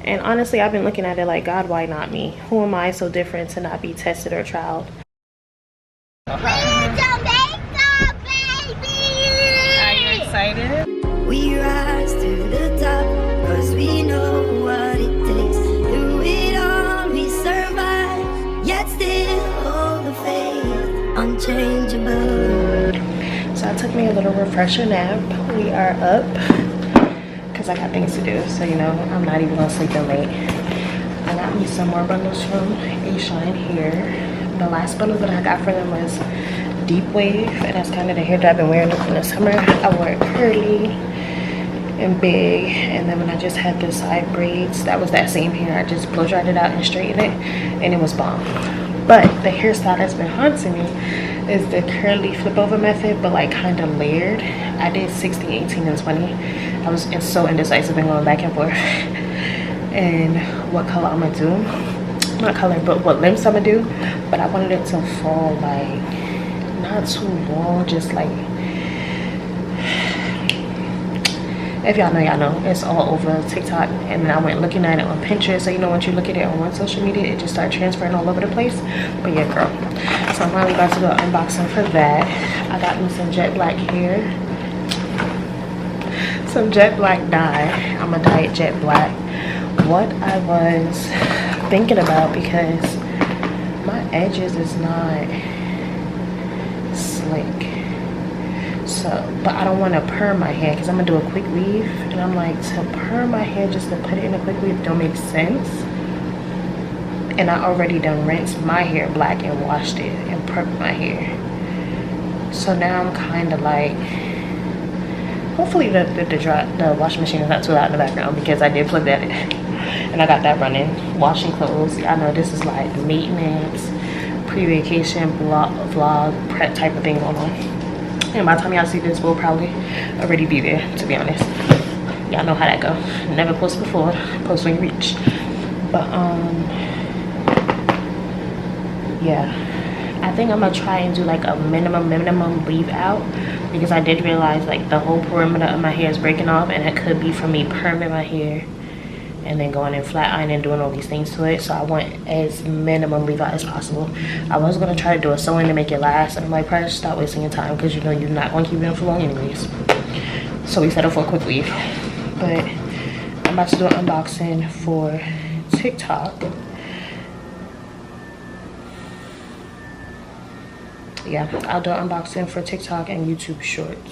And honestly, I've been looking at it like, God, why not me? Who am I so different to not be tested or trialed? Jamaica, baby! Are you excited? We rise to the top, cause we know what it takes. Through it all we survive, yet still hold the faith, unchangeable. So I took me a little refresher nap. We are up because I got things to do, so you know I'm not even gonna sleep in late. I got me some more bundles from Keishawna here. The last bundle that I got for them was deep wave, and that's kind of the hair that I've been wearing in the summer. I wore it curly and big, and then when I just had the side braids, that was that same hair. I just blow dried it out and straightened it, and it was bomb. But the hairstyle that's been haunting me is the curly flip over method, but like kind of layered. I did 16, 18, and 20. I was so indecisive and going back and forth and what color I'm gonna do. Not color, but what lengths I'm gonna do. But I wanted it to fall like not too long, just like, if y'all know, y'all know. It's all over TikTok, and then I went looking at it on Pinterest. So you know, once you look at it on one social media, it just started transferring all over the place. But yeah, girl. So I'm finally about to go unboxing for that. I got me some jet black hair, some jet black dye. I'm a dye it jet black. What I was thinking about, because my edges is not slick. So, but I don't want to perm my hair because I'm gonna do a quick weave, and I'm like, to perm my hair just to put it in a quick weave don't make sense. And I already done rinsed my hair black and washed it and permed my hair. So now I'm kind of like, hopefully the washing machine is not too loud in the background, because I did plug that in and I got that running. Washing clothes. I know this is like maintenance, pre-vacation vlog prep type of thing going on. And by the time y'all see this, we'll probably already be there, to be honest. Y'all know how that go. Never post before, post when you reach. But yeah, I think I'm gonna try and do like a minimum leave out, because I did realize like the whole perimeter of my hair is breaking off, and it could be from me perming my hair and then going in flat iron and doing all these things to it. So I want as minimum leave out as possible. I was gonna try to do a sew-in to make it last, and I'm like, probably stop wasting your time, because you know you're not gonna keep it in for long anyways. So we settled for a quick weave. But I'm about to do an unboxing for TikTok. Yeah, I'll do an unboxing for TikTok and YouTube Shorts.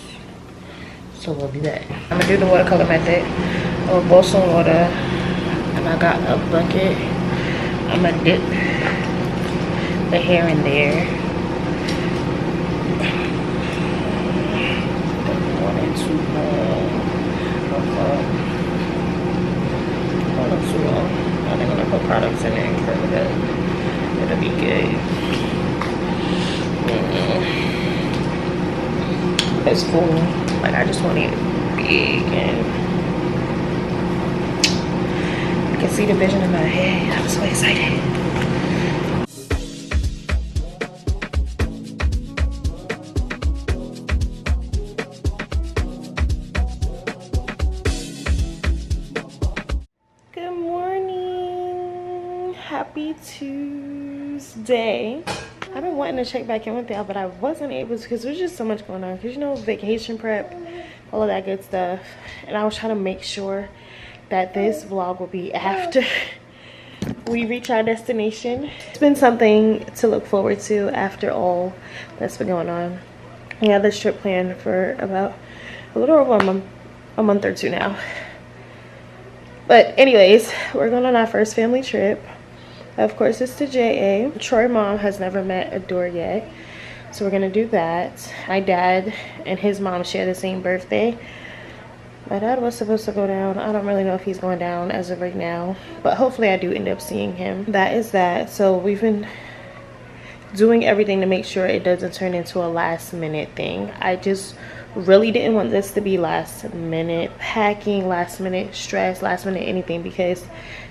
So we'll be back. I'm gonna do the watercolor method. I'll boil some water, and I got a bucket. I'm gonna dip the hair in there. Don't want it too long. Not too long. I think I'm gonna put products in there and curl it up. It'll be good. It's full. Like, I just want it big, and I can see the vision in my head. I'm so excited. Good morning. Happy Tuesday. I've been wanting to check back in with y'all, but I wasn't able to, because there's just so much going on. Because, you know, vacation prep, all of that good stuff. And I was trying to make sure that this vlog will be after we reach our destination. It's been something to look forward to after all that's been going on. We had this trip planned for about a little over a month or two now. But anyways, we're going on our first family trip. Of course, it's to JA. Troy's mom has never met Adore yet, so we're gonna do that. My dad and his mom share the same birthday. My dad was supposed to go down. I don't really know if he's going down as of right now, but hopefully I do end up seeing him. That is that. So we've been doing everything to make sure it doesn't turn into a last minute thing. I just really didn't want this to be last minute packing, last minute stress, last minute anything, because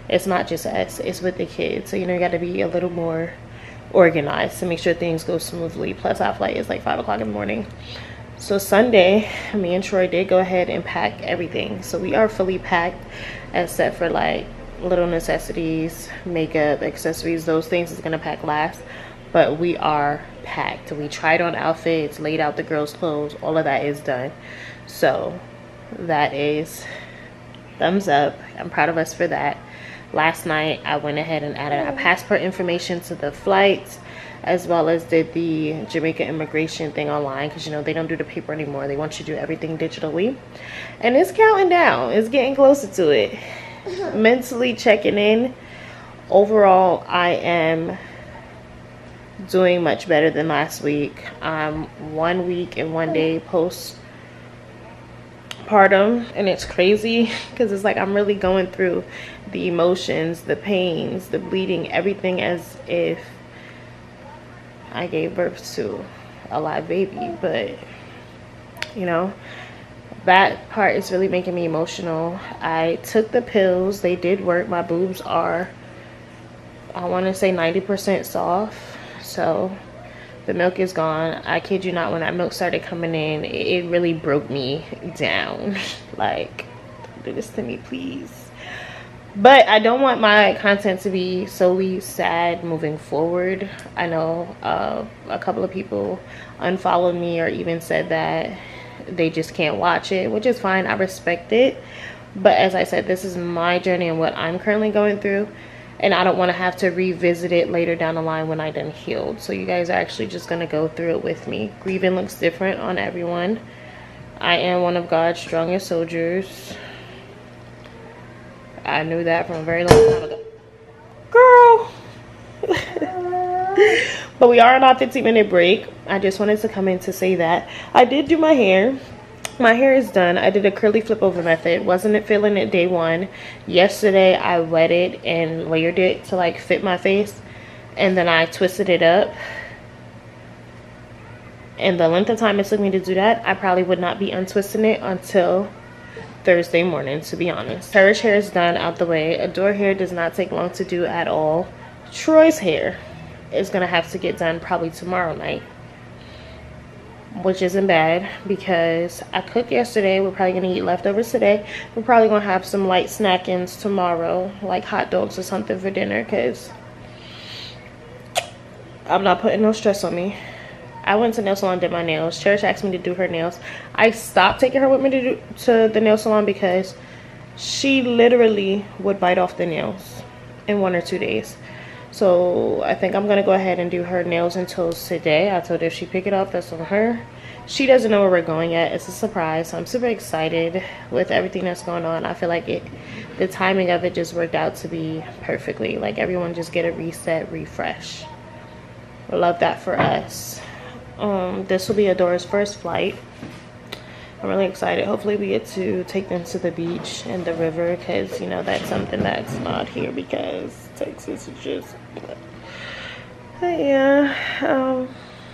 it's not just us, it's with the kids. So, you know, you got to be a little more organized to make sure things go smoothly. Plus our flight is like 5 o'clock in the morning. So Sunday, me and Troy did go ahead and pack everything. So we are fully packed, except for like little necessities, makeup, accessories, those things is gonna pack last. But we are packed. We tried on outfits, laid out the girls' clothes, all of that is done. So that is thumbs up. I'm proud of us for that. Last night I went ahead and added our passport information to the flights, as well as did the Jamaica immigration thing online, because you know they don't do the paper anymore. They want you to do everything digitally, and it's counting down. It's getting closer to it. Mentally checking in. Overall, I am doing much better than last week. 1 week and 1 day postpartum, and it's crazy because it's like I'm really going through the emotions, the pains, the bleeding, everything as if I gave birth to a live baby. But you know, that part is really making me emotional. I took the pills, they did work. My boobs are, I want to say, 90% soft. So the milk is gone. I kid you not, when that milk started coming in, it really broke me down. Like, don't do this to me, please. But I don't want my content to be solely sad moving forward. I know a couple of people unfollowed me or even said that they just can't watch it, which is fine. I respect it. But as I said, this is my journey and what I'm currently going through. And I don't want to have to revisit it later down the line when I done healed. So you guys are actually just going to go through it with me. Grieving looks different on everyone. I am one of God's strongest soldiers. I knew that from a very long time ago. Girl! But we are on our 15-minute break. I just wanted to come in to say that. I did do my hair. My hair is done. I did a curly flip over method. Wasn't feeling it day one. Yesterday I wetted and layered it to like fit my face, and then I twisted it up. And the length of time it took me to do that, I probably would not be untwisting it until Thursday morning, to be honest. Terrace hair is done, out the way. Adore hair does not take long to do at all. Troy's hair is gonna have to get done probably tomorrow night, which isn't bad because I cooked yesterday. We're probably gonna eat leftovers today. We're probably gonna have some light snackings tomorrow, like hot dogs or something for dinner, because I'm not putting no stress on me. I went to nail salon, did my nails. Cherish asked me to do her nails. I stopped taking her with me to the nail salon because she literally would bite off the nails in 1 or 2 days. So I think I'm gonna go ahead and do her nails and toes today. I told her if she pick it up, that's on her. She doesn't know where we're going yet. It's a surprise. So I'm super excited with everything that's going on. I feel like the timing of it just worked out to be perfectly. Like everyone just get a reset, refresh. I love that for us. This will be Adora's first flight. I'm really excited. Hopefully we get to take them to the beach and the river, because you know that's something that's not here because Texas is just, but yeah.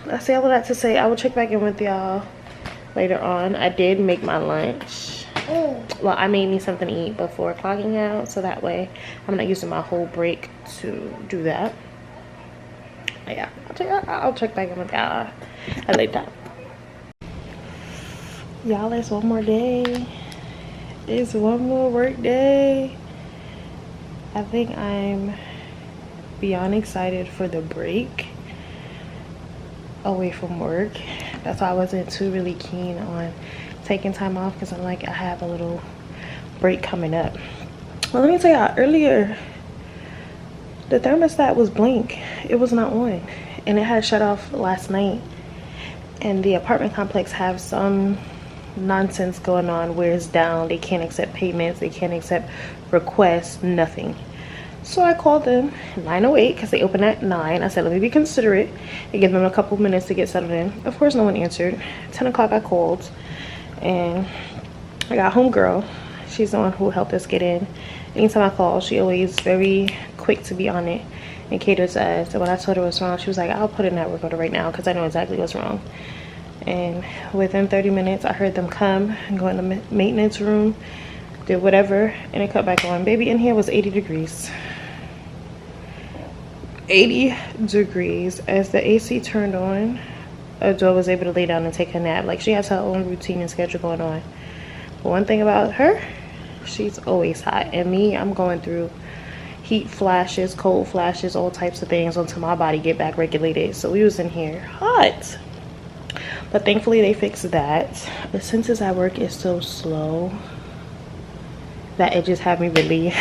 I say all of that to say I will check back in with y'all later on. I did make my lunch. Well, I made me something to eat before clocking out, so that way I'm not using my whole break to do that. Yeah, I'll check back in with y'all at later time. Y'all, it's one more day. It's one more work day. I think I'm beyond excited for the break away from work. That's why I wasn't too really keen on taking time off, because I'm like, I have a little break coming up. Well, let me tell y'all, earlier the thermostat was blank. It was not on, and it had shut off last night. And the apartment complex have some nonsense going on where it's down. They can't accept payments, they can't accept requests, nothing. So I called them 9:08 because they open at 9. I said, let me be considerate and give them a couple minutes to get settled in. Of course no one answered. 10 o'clock I called, and I got homegirl. She's the one who helped us get in. Anytime I call, she always very quick to be on it and cater to us. So when I told her what's wrong, she was like, I'll put in that work order right now because I know exactly what's wrong. And within 30 minutes I heard them come and go in the maintenance room, did whatever, and it cut back on. Baby, in here was 80 degrees. 80 degrees. As the AC turned on, Adore was able to lay down and take a nap. Like, she has her own routine and schedule going on. But one thing about her, she's always hot. And me, I'm going through heat flashes, cold flashes, all types of things until my body get back regulated. So we was in here hot, but thankfully they fixed that. The census at work is so slow that it just had me really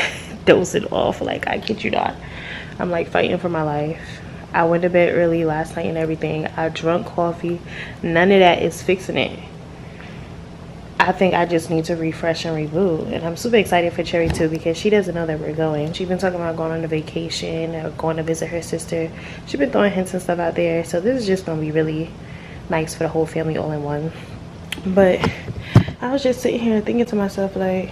dozing off. Like, I kid you not, I'm like fighting for my life. I went to bed early last night and everything. I drunk coffee. None of that is fixing it. I think I just need to refresh and reboot. And I'm super excited for Cherry too, because she doesn't know that we're going. She's been talking about going on a vacation or going to visit her sister. She's been throwing hints and stuff out there. So this is just gonna be really nice for the whole family all in one. But I was just sitting here thinking to myself, like,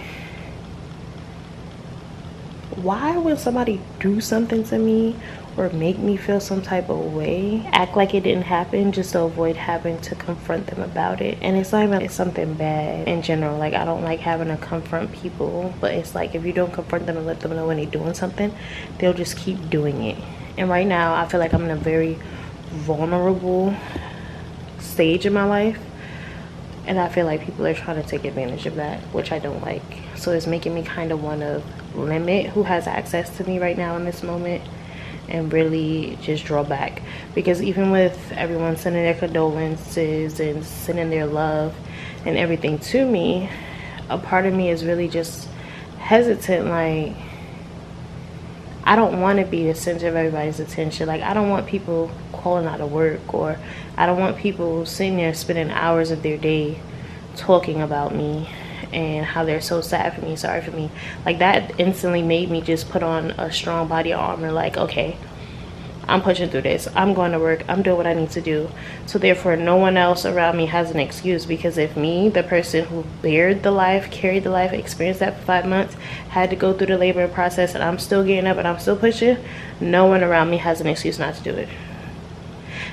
why would somebody do something to me or make me feel some type of way, act like it didn't happen, just to avoid having to confront them about it? And it's not even it's something bad in general. Like, I don't like having to confront people, but it's like, if you don't confront them and let them know when they're doing something, they'll just keep doing it. And right now I feel like I'm in a very vulnerable stage in my life, and I feel like people are trying to take advantage of that, which I don't like. So it's making me kind of want to limit who has access to me right now in this moment, and really just draw back. Because even with everyone sending their condolences and sending their love and everything to me, a part of me is really just hesitant. Like, I don't want to be the center of everybody's attention. Like, I don't want people calling out of work, or I don't want people sitting there spending hours of their day talking about me and how they're so sad for me, sorry for me. Like, that instantly made me just put on a strong body of armor. Like, okay, I'm pushing through this, I'm going to work, I'm doing what I need to do, so therefore no one else around me has an excuse. Because if me, the person who bared the life, carried the life, experienced that for 5 months, had to go through the labor process, and I'm still getting up and I'm still pushing, no one around me has an excuse not to do it.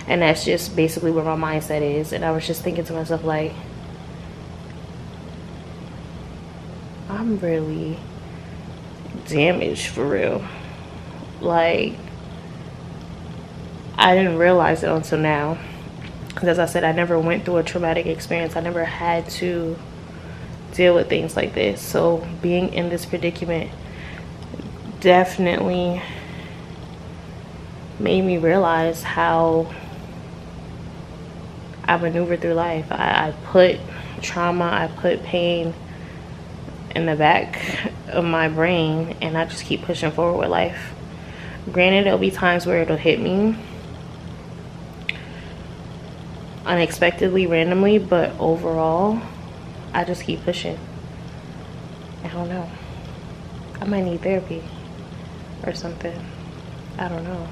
And that's just basically where my mindset is. And I was just thinking to myself, like, I'm really damaged for real. Like, I didn't realize it until now, because as I said, I never went through a traumatic experience. I never had to deal with things like this. So being in this predicament definitely made me realize how I maneuver through life. I put trauma, I put pain in the back of my brain, and I just keep pushing forward with life. Granted, there'll be times where it'll hit me unexpectedly, randomly, but overall I just keep pushing. I don't know, I might need therapy or something, I don't know.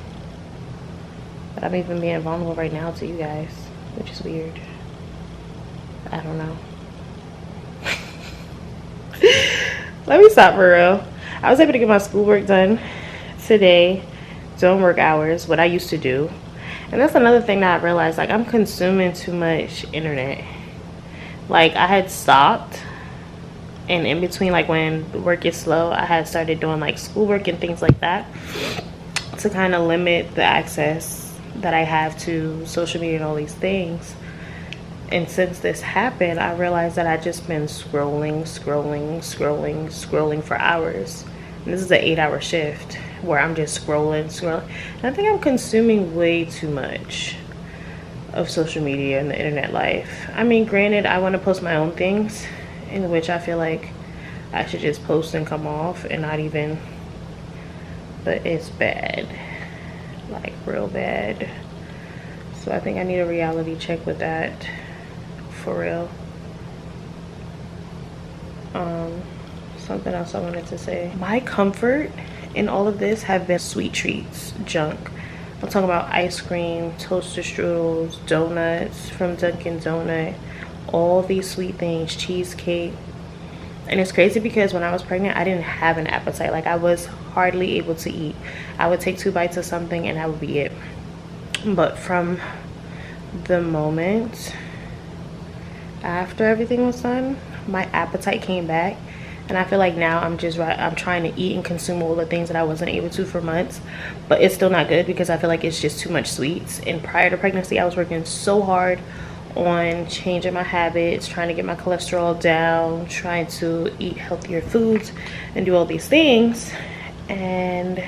But I'm even being vulnerable right now to you guys, which is weird. I don't know. Let me stop for real. I was able to get my schoolwork done today, doing work hours, what I used to do. And that's another thing that I realized, like, I'm consuming too much internet. Like, I had stopped, and in between, like, when the work is slow, I had started doing like schoolwork and things like that to kind of limit the access that I have to social media and all these things. And since this happened, I realized that I've just been scrolling for hours. And this is an 8-hour shift where I'm just scrolling. And I think I'm consuming way too much of social media and the internet life. I mean, granted, I want to post my own things, in which I feel like I should just post and come off and not even, but it's bad, like real bad. So I think I need a reality check with that, for real. Something else I wanted to say. My comfort in all of this have been sweet treats, junk. I'm talking about ice cream, toaster strudels, donuts from Dunkin' Donut, all these sweet things, cheesecake. And it's crazy because when I was pregnant, I didn't have an appetite. Like, I was hardly able to eat. I would take 2 bites of something and that would be it. But from the moment after everything was done, my appetite came back. And I feel like now I'm trying to eat and consume all the things that I wasn't able to for months. But it's still not good because I feel like it's just too much sweets. And prior to pregnancy, I was working so hard on changing my habits, trying to get my cholesterol down, trying to eat healthier foods and do all these things. and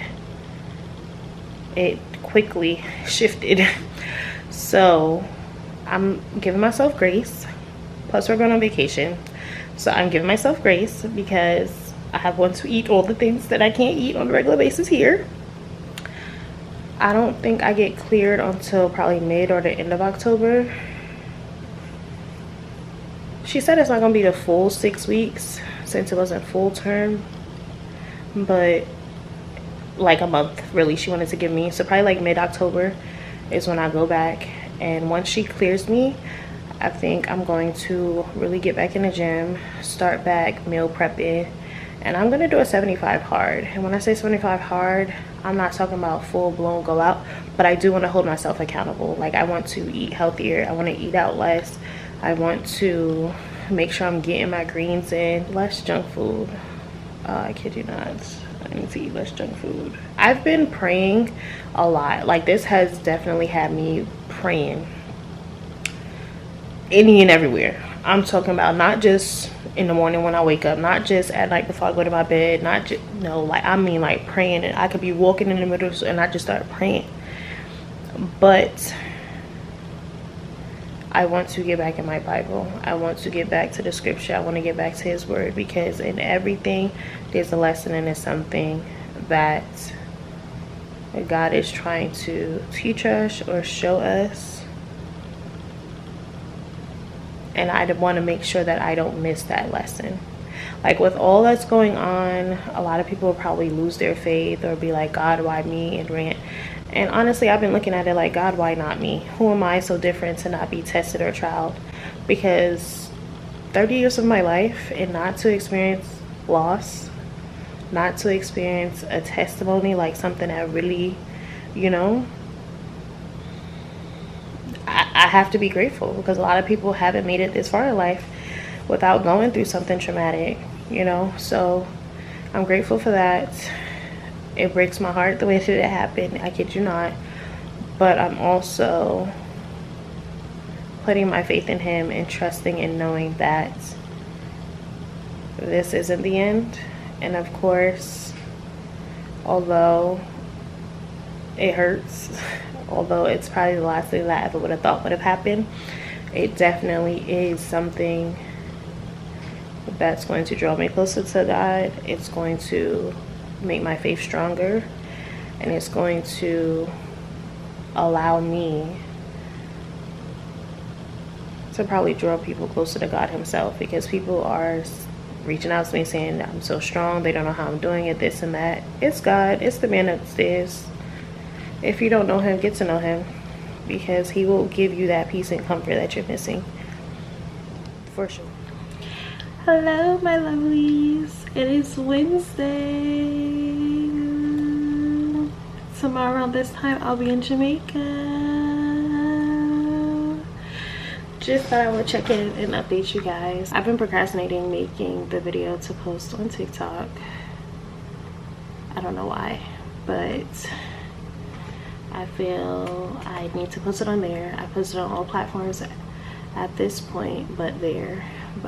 it quickly shifted. So I'm giving myself grace. Plus we're going on vacation, so I'm giving myself grace because I want to eat all the things that I can't eat on a regular basis here. I don't think I get cleared until probably mid or the end of October. She said it's not gonna be the full 6 weeks since it wasn't full term, but like a month really she wanted to give me. So probably like mid-October is when I go back, and once she clears me, I think I'm going to really get back in the gym, start back meal prepping, and I'm gonna do a 75 hard. And when I say 75 hard, I'm not talking about full-blown go out, but I do want to hold myself accountable. Like, I want to eat healthier, I want to eat out less, I want to make sure I'm getting my greens in, less junk food. I kid you not, I need to eat less junk food. I've been praying a lot. Like, this has definitely had me praying any and everywhere. I'm talking about not just in the morning when I wake up, not just at night before I go to my bed, not just, no, like, I mean like praying, and I could be walking in the middle and I just start praying. But I want to get back in my Bible. I want to get back to the scripture. I want to get back to his word, because in everything there's a lesson and it's something that God is trying to teach us or show us. And I want to make sure that I don't miss that lesson. Like, with all that's going on, a lot of people will probably lose their faith or be like, God, why me? And rant. And honestly, I've been looking at it like, God, why not me? Who am I so different to not be tested or trialed? Because 30 years of my life, and not to experience loss, not to experience a testimony, like something that really, you know, I have to be grateful, because a lot of people haven't made it this far in life without going through something traumatic, you know. So I'm grateful for that. It breaks my heart the way that it happened, I kid you not. But I'm also putting my faith in him and trusting and knowing that this isn't the end. And of course, although it hurts, although it's probably the last thing that I ever would have thought would have happened, it definitely is something that's going to draw me closer to God. It's going to make my faith stronger, and it's going to allow me to probably draw people closer to God himself, because people are reaching out to me saying I'm so strong, they don't know how I'm doing it, this and that. It's God, it's the man upstairs. If you don't know him, get to know him, because he will give you that peace and comfort that you're missing, for sure. Hello, my lovelies. It is Wednesday. Tomorrow this time I'll be in Jamaica. Just thought I would check in and update you guys. I've been procrastinating making the video to post on TikTok. I don't know why, but I feel I need to post it on there. I posted on all platforms at this point, but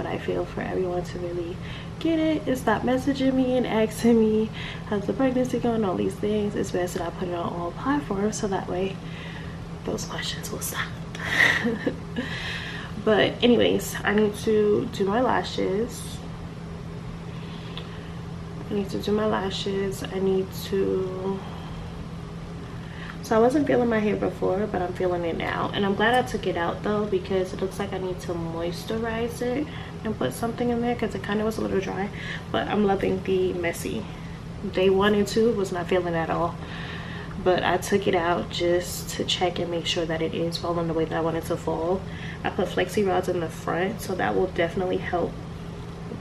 I feel for everyone to really get it and stop messaging me and asking me how's the pregnancy going, all these things. It's best that I put it on all platforms, so that way those questions will stop. But anyways, I need to do my lashes. I need to So I wasn't feeling my hair before, but I'm feeling it now. And I'm glad I took it out though, because it looks like I need to moisturize it and put something in there, because it kind of was a little dry. But I'm loving the messy. Day 1 and 2 was not feeling it at all. But I took it out just to check and make sure that it is falling the way that I want it to fall. I put flexi rods in the front, so that will definitely help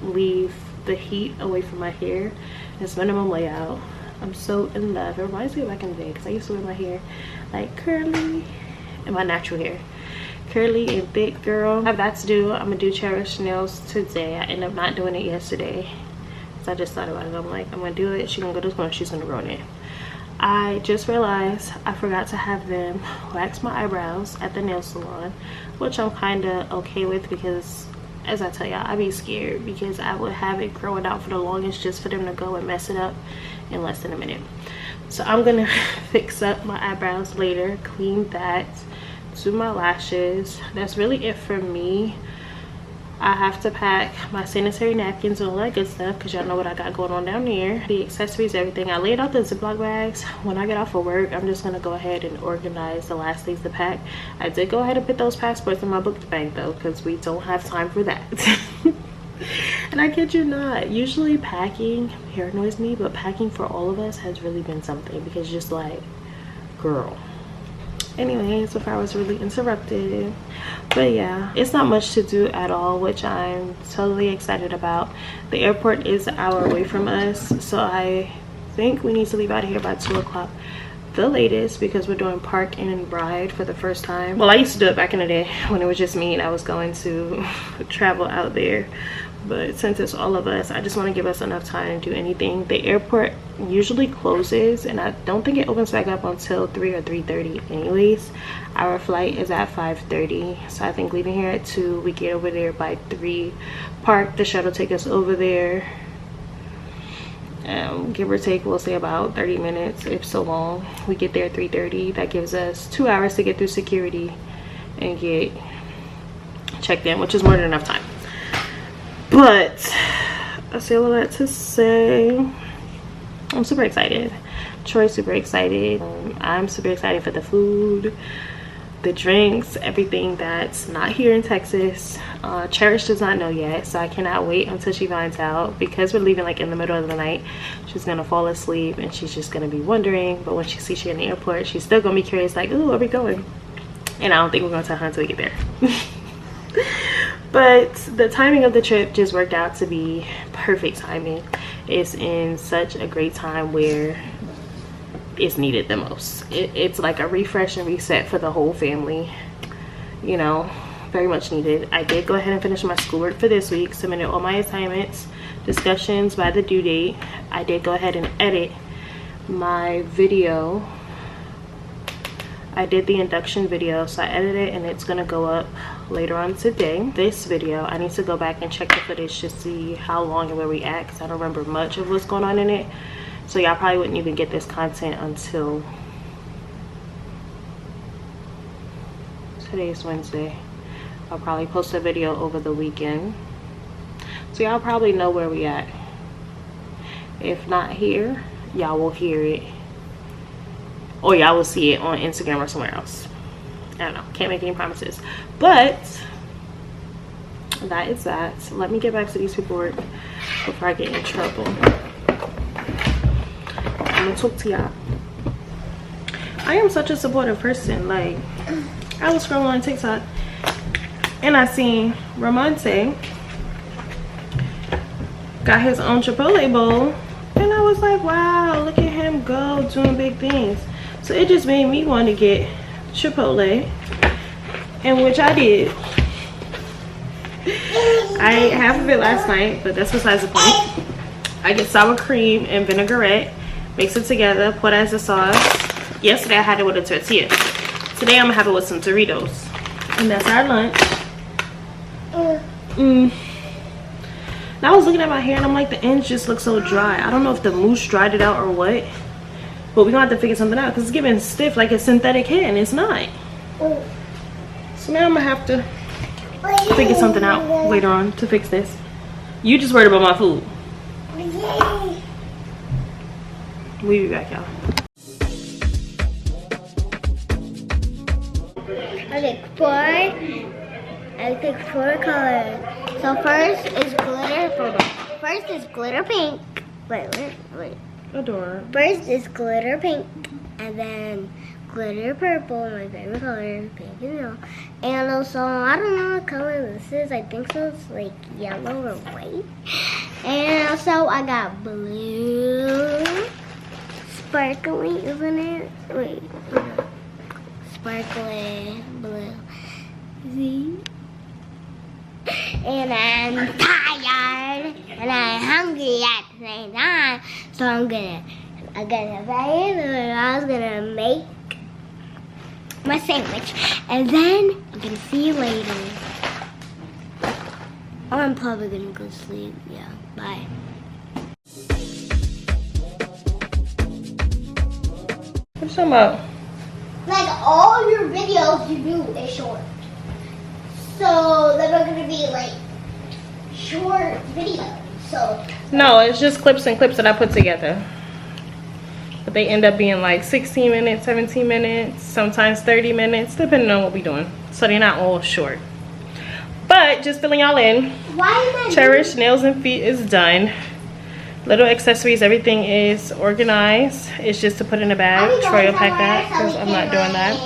leave the heat away from my hair. It's minimum layout. I'm so in love. It reminds me of back in the day, because I used to wear my hair like curly, and my natural hair curly and thick, girl. I have that to do. I'm gonna do Cherish nails today. I ended up not doing it yesterday, so I just thought about it. I'm like, I'm gonna do it. She's gonna go to school and she's gonna ruin it. I just realized I forgot to have them wax my eyebrows at the nail salon, which I'm kind of okay with, because as I tell y'all, I be scared, because I would have it growing out for the longest just for them to go and mess it up in less than a minute. So I'm gonna fix up my eyebrows later, clean that, do my lashes. That's really it for me. I have to pack my sanitary napkins and all that good stuff because y'all know what I got going on down there. The accessories, everything. I laid out the Ziploc bags. When I get off of work, I'm just going to go ahead and organize the last things to pack. I did go ahead and put those passports in my book bag though because we don't have time for that. And I kid you not, usually packing paranoids me, but packing for all of us has really been something because just like, girl. Anyways, before I was really interrupted, but yeah, it's not much to do at all, which I'm totally excited about. The airport is an hour away from us, so I think we need to leave out of here by 2 o'clock the latest because we're doing park and ride for the first time. Well, I used to do it back in the day when it was just me and I was going to travel out there, but since it's all of us, I just want to give us enough time to do anything. The airport usually closes and I don't think it opens back up until 3 or 3:30 anyways. Our flight is at 5:30, so I think leaving here at 2, we get over there by 3, park, the shuttle take us over there, give or take, we'll say about 30 minutes if so long. We get there at 3:30. That gives us 2 hours to get through security and get checked in, which is more than enough time. But I say all that to say I'm super excited. Troy's super excited. I'm super excited for the food, the drinks, everything that's not here in Texas. Cherish does not know yet, so I cannot wait until she finds out. Because we're leaving like in the middle of the night, she's gonna fall asleep and she's just gonna be wondering. But when she sees she in the airport, she's still gonna be curious, like, ooh, where we going? And I don't think we're gonna tell her until we get there. But the timing of the trip just worked out to be perfect timing. It's in such a great time where it's needed the most. It's like a refresh and reset for the whole family, you know, very much needed. I did go ahead and finish my schoolwork for this week, submitted all my assignments, discussions by the due date. I did go ahead and edit my video. I did the induction video, so I edited it and it's gonna go up later on today. This video, I need to go back and check the footage to see how long and where we at because I don't remember much of what's going on in it. So y'all probably wouldn't even get this content until today's Wednesday. I'll probably post a video over the weekend. So y'all probably know where we at. If not here, y'all will hear it. Or y'all will see it on Instagram or somewhere else. I don't know, can't make any promises. But that is that. Let me get back to these paperwork before I get in trouble. I'm gonna talk to y'all. I am such a supportive person. Like, I was scrolling on TikTok and I seen Ramonte got his own Chipotle bowl and I was like, wow, look at him go doing big things. So it just made me want to get Chipotle, and which I did. I ate half of it last night, but that's besides the point. I get sour cream and vinaigrette, mix it together, put it as a sauce. Yesterday I had it with a tortilla. Today I'm gonna have it with some Doritos, and that's our lunch. Now I was looking at my hair and I'm like, the ends just look so dry. I don't know if the mousse dried it out or what. But we're gonna have to figure something out because it's giving stiff like a synthetic hair and it's not. So now I'm gonna have to figure something out later on to fix this. You just worried about my food. We'll be back, y'all. I picked four colors. So first is glitter. First is glitter pink. Wait. Adore. First is glitter pink, and then glitter purple, my favorite color, pink and yellow. And also, I don't know what color this is. I think so. It's like yellow or white. And also, I got blue, sparkly, isn't it? Wait, sparkly blue. See? And I'm tired and I'm hungry at the same time, so I'm gonna I was gonna make my sandwich, and then I'm gonna see you later. I'm probably gonna go sleep. Yeah, bye. What you talking about? Like all your videos you do is short. So they're gonna be like short videos. So No, it's just clips and clips that I put together. But they end up being like 16 minutes, 17 minutes, sometimes 30 minutes, depending on what we're doing. So they're not all short. But just filling y'all in. why is that? Cherish nails and feet is done. Little accessories, everything is organized. It's just to put in a bag. Troy will pack that because I'm not doing that.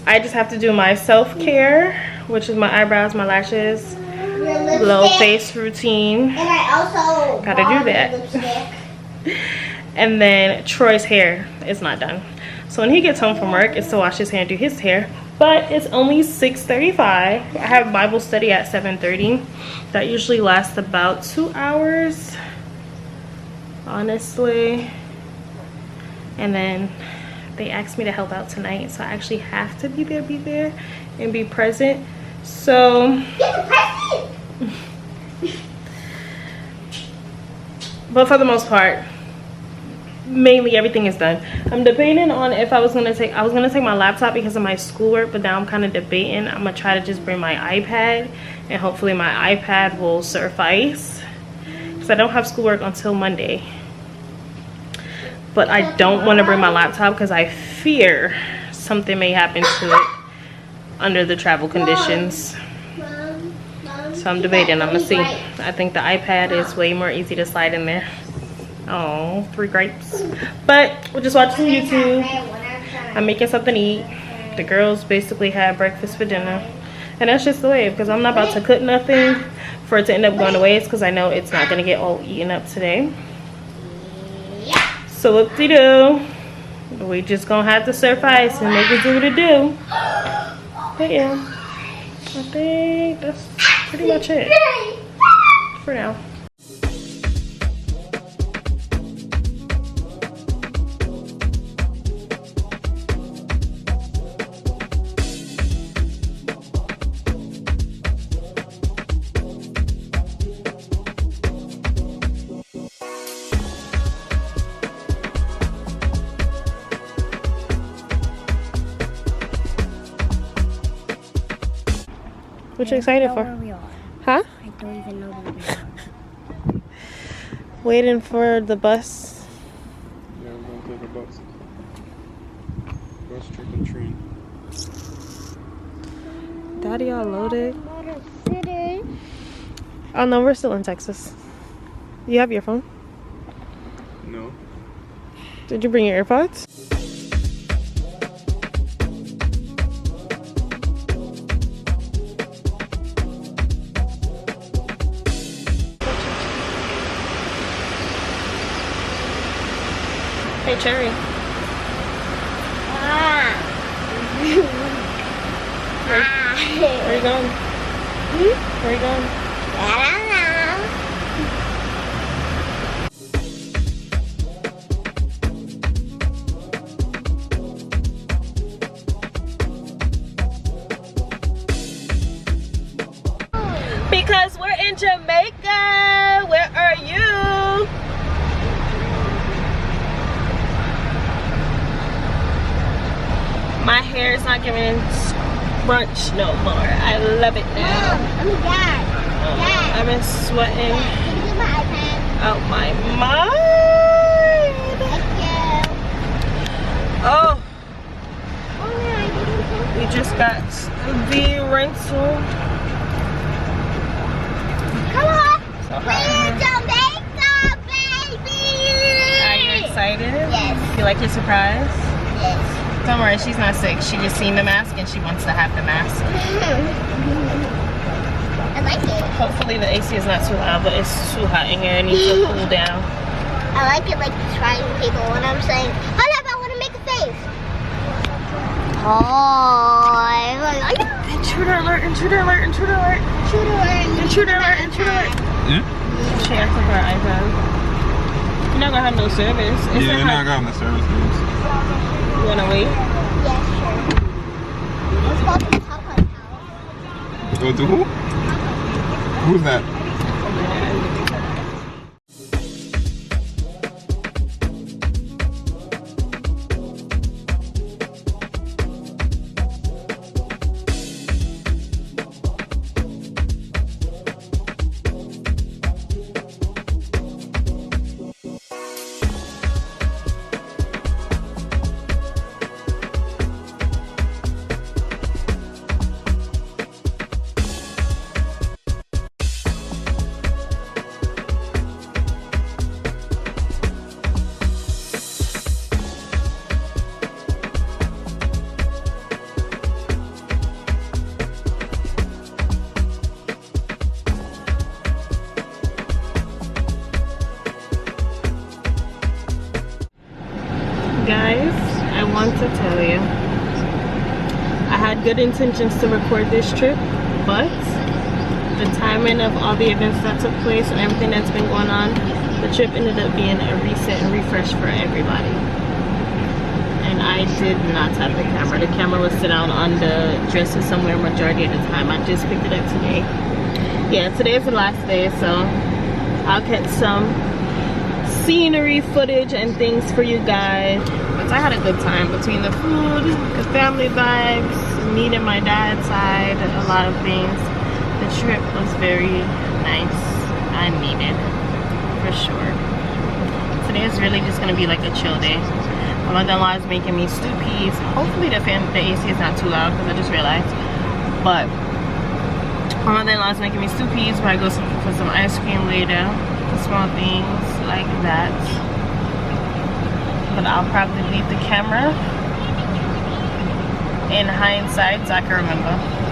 I just have to do my self-care, which is my eyebrows, my lashes, little face routine. And I also Gotta do that. And then Troy's hair is not done. So when he gets home from work, it's to wash his hair and do his hair. But it's only 6:35. I have Bible study at 7:30. That usually lasts about 2 hours, honestly. And then they asked me to help out tonight, so I actually have to be there and be present. So but for the most part, mainly everything is done. I'm debating on if I was gonna take my laptop because of my schoolwork, but now I'm kind of debating. I'm gonna try to just bring my iPad, and hopefully my iPad will suffice because I don't have schoolwork until Monday. But I don't want to bring my laptop because I fear something may happen to it under the travel conditions. So I'm debating. I'm gonna see. I think the iPad is way more easy to slide in there. Oh, 3 grapes. But we'll just watch some YouTube. I'm making something to eat. The girls basically had breakfast for dinner. And that's just the way, because I'm not about to cook nothing for it to end up going to waste, because I know it's not going to get all eaten up today. So whoop-de-doo. We just going to have to suffice and make it do what it do. But yeah, I think that's pretty much it for now. What you excited for? Huh? I don't even know where we are. Waiting for the bus. Yeah, we're gonna take a bus. Bus, trip, and train. Daddy all loaded. Motor City. Oh no, we're still in Texas. You have your phone? No. Did you bring your AirPods? Hey, Cherry. Where you going? Where you going? I don't know. Because we're in Jamaica. Where are you? My hair is not giving scrunch no more. I love it now. Dad. I've been sweating Can you get my iPad? out my mind. Thank you. Oh, Oh, yeah, I didn't we just got the rental. Come on. So We're hot. in Jamaica, baby. Are you excited? Yes. You like your surprise? Yes. Don't worry, she's not sick. She just seen the mask and she wants to have the mask. I like it. Hopefully the AC is not too loud, but it's too hot in here. It needs to cool down. I like it like trying people when I'm saying, hold up, I want to make a face. Oh, Intruder alert, intruder alert, intruder alert. Intruder alert, intruder alert. Yeah? She asked for her iPad. You're not gonna have no service. It's Yeah, not they're not got the service names. You wanna wait? Yes, sure. Let's go to the top right now. Go to who? Who's that? guys, I want to tell you, I had good intentions to record this trip, but the timing of all the events that took place and everything that's been going on, the trip ended up being a reset and refresh for everybody. And I did not have the camera. The camera was sit down on the dresser somewhere majority of the time. I just picked it up today. Yeah, today is the last day, so I'll get some scenery footage and things for you guys. But I had a good time between the food, the family vibes, meeting my dad's side, a lot of things. The trip was very nice. I needed, for sure. Today is really just gonna be like a chill day. My mother-in-law is making me stew peas. Hopefully the AC is not too loud because I just realized. But my mother-in-law is making me stew peas, but I go for some ice cream later. Small things like that. But I'll probably leave the camera in hindsight so I can remember.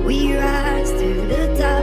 We rise to the top.